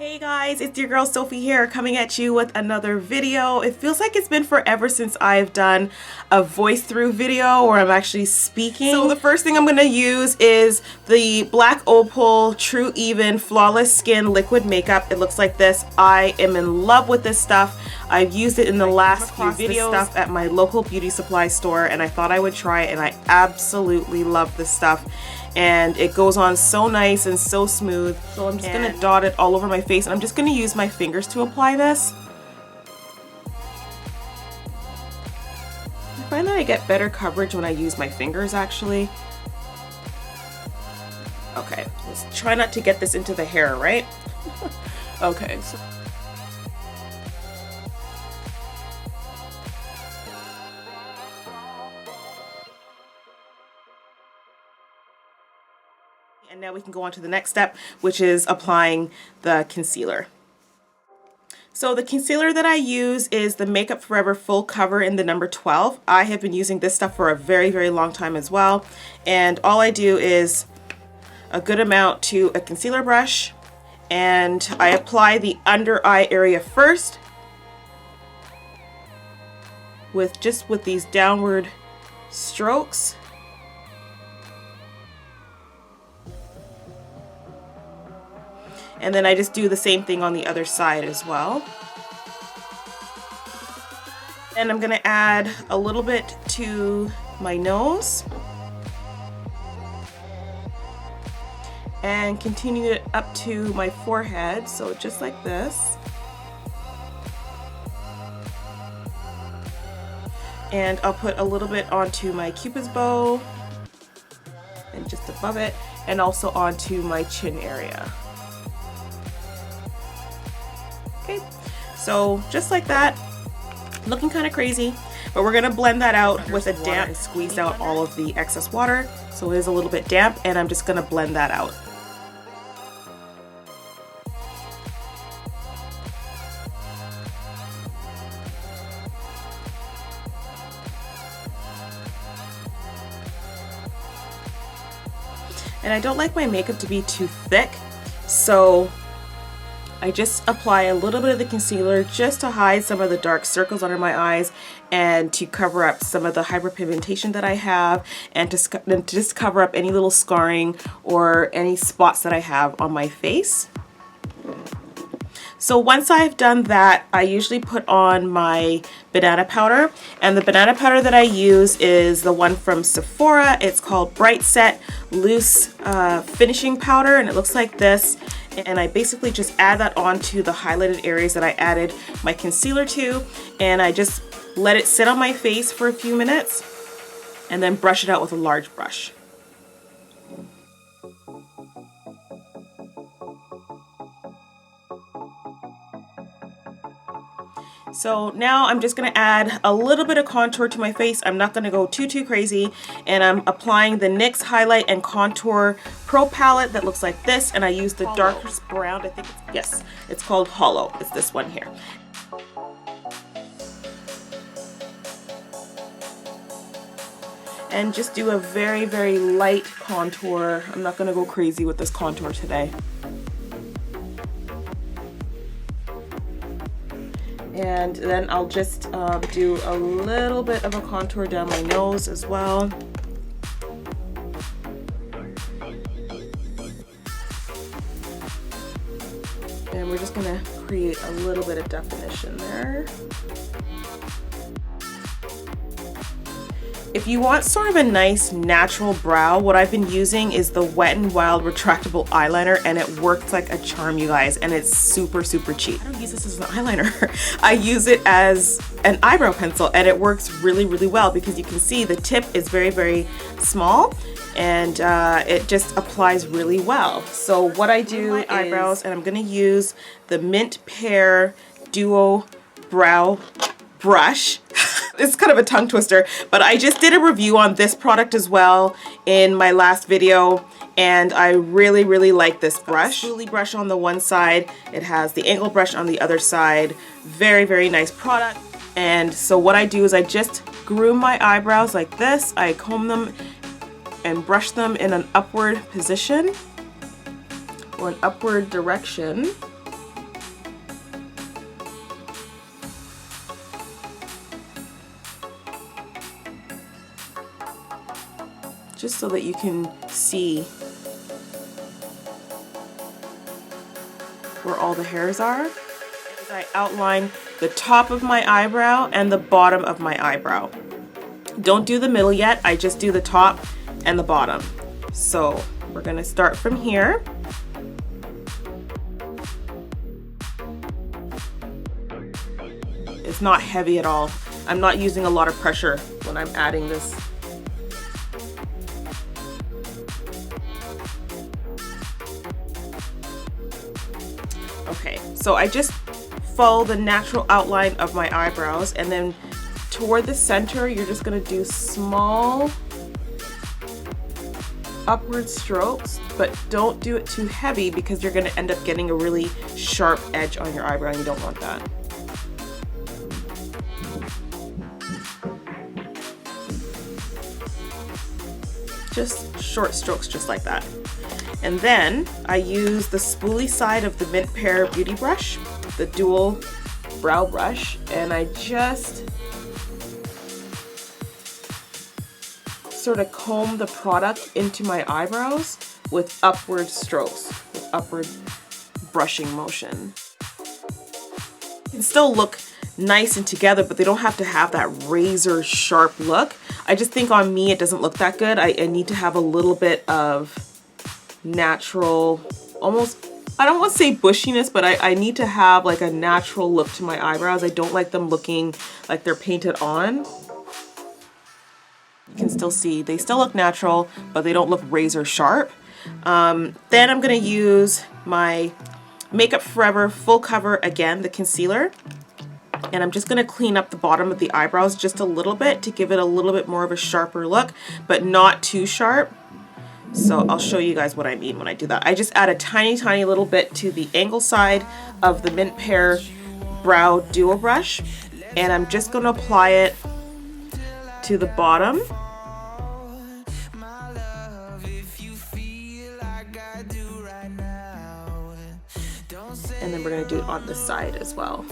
Hey guys, it's your girl Sophie here coming at you with another video. It feels like it's been forever since I've done a voice through video where I'm actually speaking. So the first thing I'm going to use is the Black Opal True Even Flawless Skin Liquid Makeup. It looks like this. I am in love with this stuff. I've used it in the last few videos stuff at my local beauty supply store and I thought I would try it and I absolutely love this stuff. And it goes on so nice and so smooth. So I'm just gonna dot it all over my face and I'm just gonna use my fingers to apply this. I find that I get better coverage when I use my fingers actually. Okay, let's try not to get this into the hair, right? Okay. So and now we can go on to the next step, which is applying the concealer. So the concealer that I use is the Makeup Forever Full Cover in the number 12. I have been using this stuff for a very long time as well. And all I do is a good amount to a concealer brush and I apply the under eye area first with these downward strokes. And then I just do the same thing on the other side as well. And I'm gonna add a little bit to my nose. And continue it up to my forehead, so just like this. And I'll put a little bit onto my Cupid's bow, and just above it, and also onto my chin area. Okay, so just like that, looking kind of crazy, but we're gonna blend that out with a damp and squeeze out all of the excess water. So it is a little bit damp and I'm just gonna blend that out. And I don't like my makeup to be too thick, so I just apply a little bit of the concealer just to hide some of the dark circles under my eyes and to cover up some of the hyperpigmentation that I have and to just cover up any little scarring or any spots that I have on my face. So once I've done that, I usually put on my banana powder, and the banana powder that I use is the one from Sephora. It's called Bright Set Loose Finishing Powder, and it looks like this. And I basically just add that onto the highlighted areas that I added my concealer to, and I just let it sit on my face for a few minutes and then brush it out with a large brush. So now I'm just going to add a little bit of contour to my face. I'm not going to go too crazy, and I'm applying the NYX Highlight and Contour Pro Palette that looks like this, and I use the darkest brown. I think it's called Hollow. It's this one here. And just do a very light contour. I'm not going to go crazy with this contour today. And then I'll just do a little bit of a contour down my nose as well. And we're just gonna create a little bit of definition there. If you want sort of a nice natural brow, what I've been using is the Wet n Wild Retractable Eyeliner, and it works like a charm, you guys, and it's super cheap. I don't use this as an eyeliner. I use it as an eyebrow pencil, and it works really well because you can see the tip is very small, and it just applies really well. So what I do is eyebrows, and I'm gonna use the Mint Pear Duo Brow Brush. It's kind of a tongue twister, but I just did a review on this product as well in my last video, and I really like this brush. Spoolie brush on the one side, it has the angle brush on the other side. Very nice product. And so what I do is I just groom my eyebrows like this. I comb them and brush them in an upward position or an upward direction. just so that you can see where all the hairs are. As I outline the top of my eyebrow and the bottom of my eyebrow. Don't do the middle yet, I just do the top and the bottom. So we're gonna start from here. It's not heavy at all. I'm not using a lot of pressure when I'm adding this. Okay, so I just follow the natural outline of my eyebrows, and then toward the center, you're just gonna do small upward strokes, but don't do it too heavy because you're gonna end up getting a really sharp edge on your eyebrow and you don't want that. Just short strokes just like that. And then I use the spoolie side of the Mint Pear Beauty Brush, the dual brow brush, and I just sort of comb the product into my eyebrows with upward strokes, with upward brushing motion. It can still look nice and together, but they don't have to have that razor sharp look. I just think on me it doesn't look that good. I need to have a little bit of natural, almost, I don't want to say bushiness, but I need to have like a natural look to my eyebrows. I don't like them looking like they're painted on. You can still see they still look natural, but they don't look razor sharp. Then I'm going to use my Makeup Forever Full Cover again, the concealer. And I'm just going to clean up the bottom of the eyebrows just a little bit to give it a little bit more of a sharper look, but not too sharp. So I'll show you guys what I mean when I do that. I just add a tiny, tiny little bit to the angle side of the Mint Pear Brow Duo Brush. And I'm just going to apply it to the bottom. And then we're going to do it on the side as well.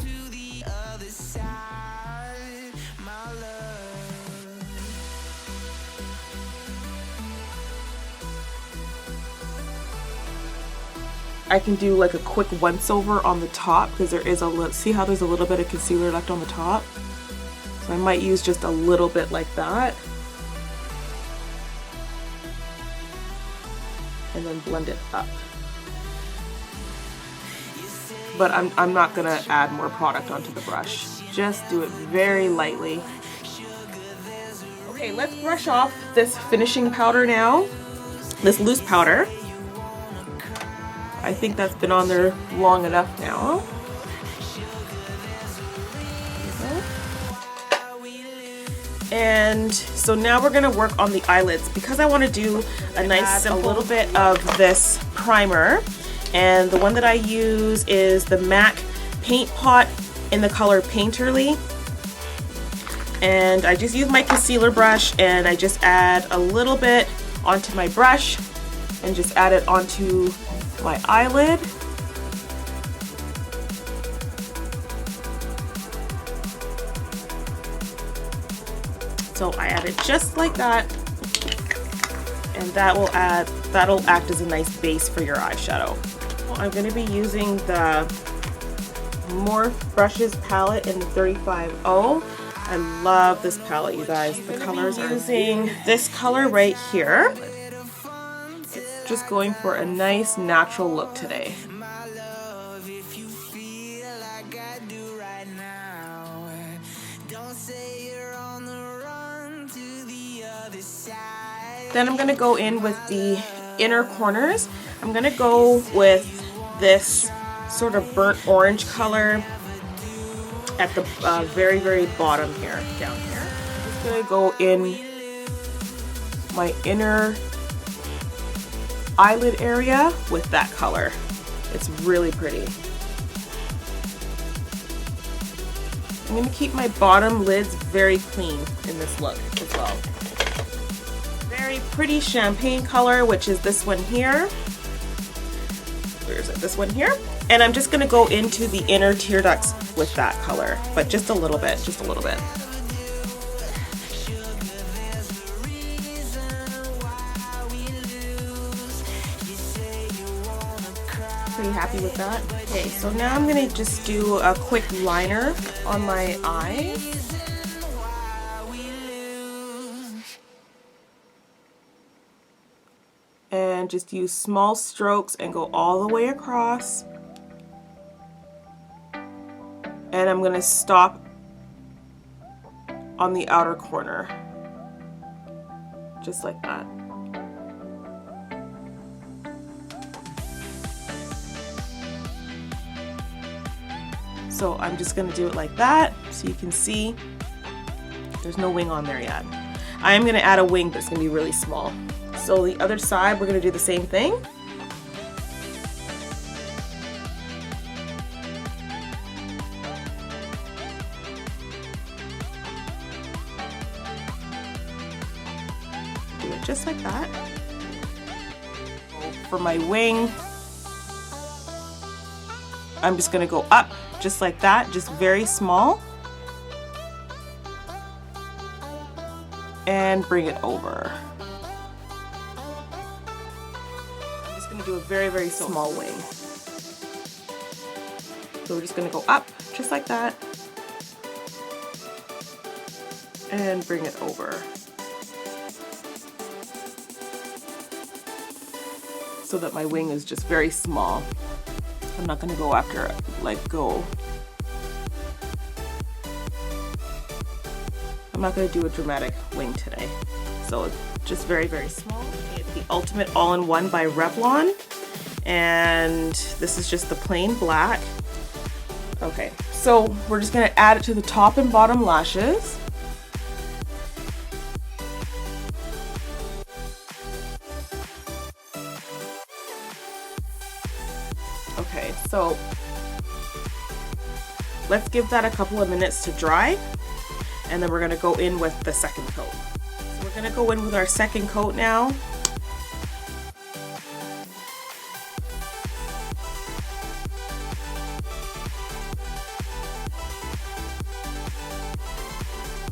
I can do like a quick once over on the top because there is a little, see how there's a little bit of concealer left on the top? So I might use just a little bit like that. And then blend it up. But I'm not gonna add more product onto the brush. Just do it very lightly. Okay, let's brush off this finishing powder now. This loose powder. I think that's been on there long enough now. And so now we're gonna work on the eyelids. Because I wanna do a nice, a little bit of this primer. And the one that I use is the MAC Paint Pot in the color Painterly. And I just use my concealer brush and I just add a little bit onto my brush and just add it onto my eyelid. So I add it just like that, and that'll act as a nice base for your eyeshadow. I'm going to be using the Morphe Brushes palette in the 35O. I love this palette, you guys. The colors are using this color right here. Just going for a nice natural look today. Then I'm going to go in with the inner corners. I'm going to go with this sort of burnt orange color at the very, very bottom here, down here. I'm just going to go in my inner eyelid area with that color. It's really pretty. I'm going to keep my bottom lids very clean in this look as well. Very pretty champagne color, which is this one here. Where is it? This one here. And I'm just going to go into the inner tear ducts with that color, but just a little bit, just a little bit. pretty happy with that. Okay, so now I'm gonna just do a quick liner on my eyes. And just use small strokes and go all the way across. And I'm gonna stop on the outer corner, just like that. So I'm just gonna do it like that, so you can see there's no wing on there yet. I am gonna add a wing, but it's gonna be really small. So the other side, we're gonna do the same thing. Do it just like that. For my wing, I'm just gonna go up just like that, just very small. And bring it over. Do a very, very small wing. So we're just going to go up just like that and bring it over. So that my wing is just very small. I'm not going to go after I'm not going to do a dramatic wing today. So it's just very, very small. The Ultimate All-in-One by Revlon, and this is just the plain black. Okay, so we're just gonna add it to the top and bottom lashes. Okay, so let's give that a couple of minutes to dry, and then we're gonna go in with the second coat. So we're gonna go in with our second coat now.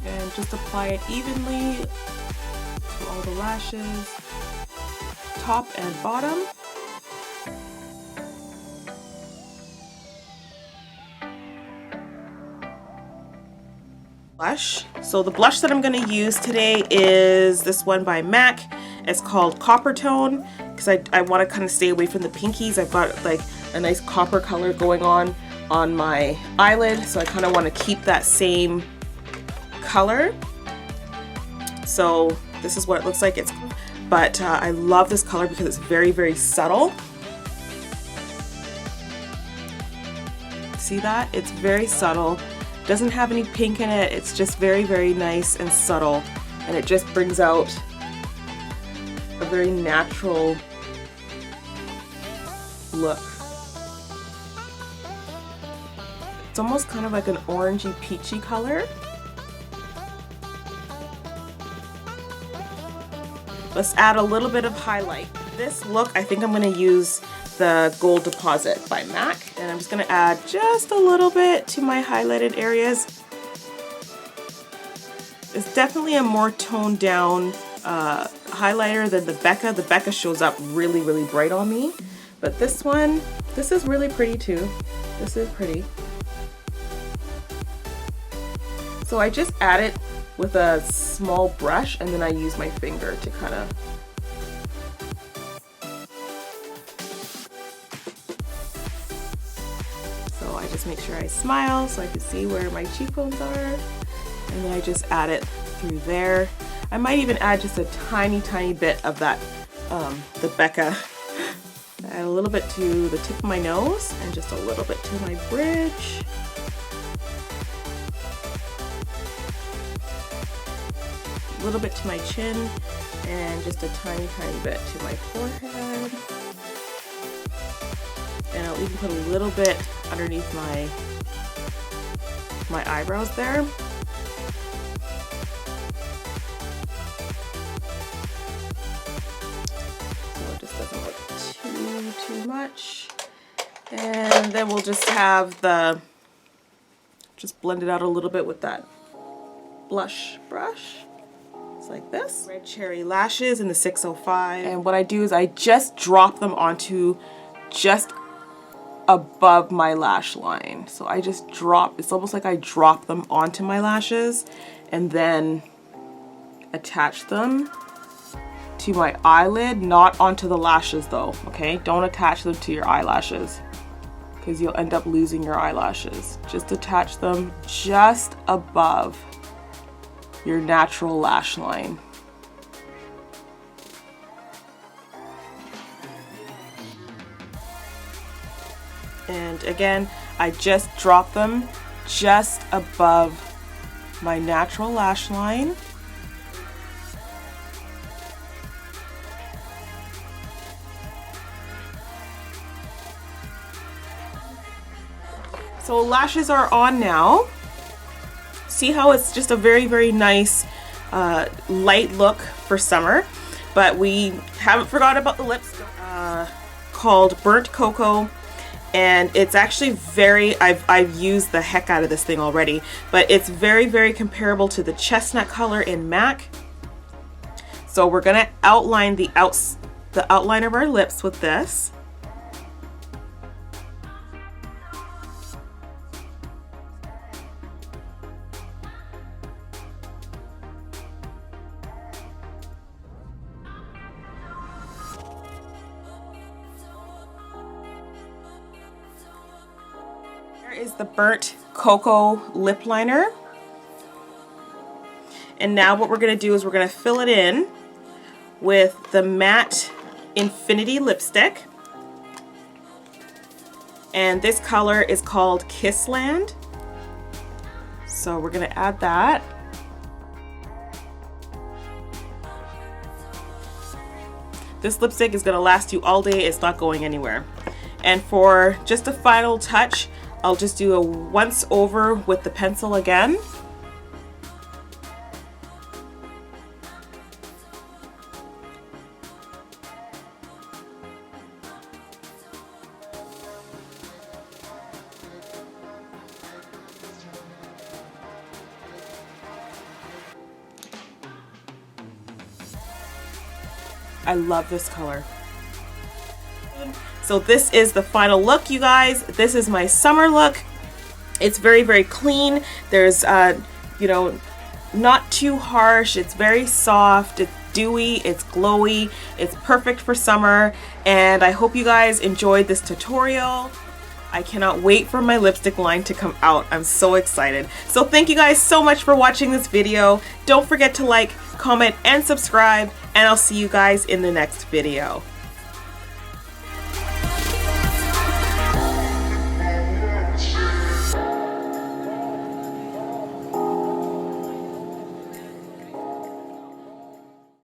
And just apply it evenly to all the lashes, top and bottom. Blush. So the blush that I'm going to use today is this one by MAC. It's called Coppertone, because I want to kind of stay away from the pinkies. I've got like a nice copper color going on my eyelid, so I kind of want to keep that same color. So this is what it looks like. But I love this color because it's very, very subtle. See that? It's very subtle. Doesn't have any pink in it. It's just very, very nice and subtle, and it just brings out a very natural look. It's almost kind of like an orangey peachy color. Let's add a little bit of highlight. This look, I think I'm going to use the Gold Deposit by MAC, and I'm just going to add just a little bit to my highlighted areas. It's definitely a more toned down highlighter than the Becca. The Becca shows up really, really bright on me, but this one, this is really pretty too. This is pretty. So I just add it with a small brush, and then I use my finger to kind of I just make sure I smile so I can see where my cheekbones are, and then I just add it through there. I might even add just a tiny, tiny bit of that, the Becca. Add a little bit to the tip of my nose and just a little bit to my bridge. A little bit to my chin, and just a tiny, tiny bit to my forehead. And I'll even put a little bit underneath my eyebrows there. So it just doesn't look too much. And then we'll just have just blend it out a little bit with that blush brush. It's like this. Red Cherry Lashes in the 605. And what I do is I just drop them onto just above my lash line. So I just drop, it's almost like I drop them onto my lashes and then attach them to my eyelid, not onto the lashes though, okay? Don't attach them to your eyelashes because you'll end up losing your eyelashes. Just attach them just above your natural lash line. And again, I just drop them just above my natural lash line. So lashes are on now. See how it's just a very, very nice light look for summer, but we haven't forgot about the lips called Burnt Cocoa. And it's actually very, I've used the heck out of this thing already, but it's very, very comparable to the chestnut color in MAC. So we're gonna outline the outline of our lips with this. Is the Burnt Cocoa lip liner, and now what we're going to do is we're going to fill it in with the matte Infinity lipstick, and this color is called Kissland. So we're going to add that. This lipstick is going to last you all day. It's not going anywhere. And for just a final touch, I'll just do a once over with the pencil again. I love this color. So this is the final look, you guys. This is my summer look. It's very, very clean. There's, you know, not too harsh. It's very soft. It's dewy. It's glowy. It's perfect for summer. And I hope you guys enjoyed this tutorial. I cannot wait for my lipstick line to come out. I'm so excited. So thank you guys so much for watching this video. Don't forget to like, comment, and subscribe. And I'll see you guys in the next video.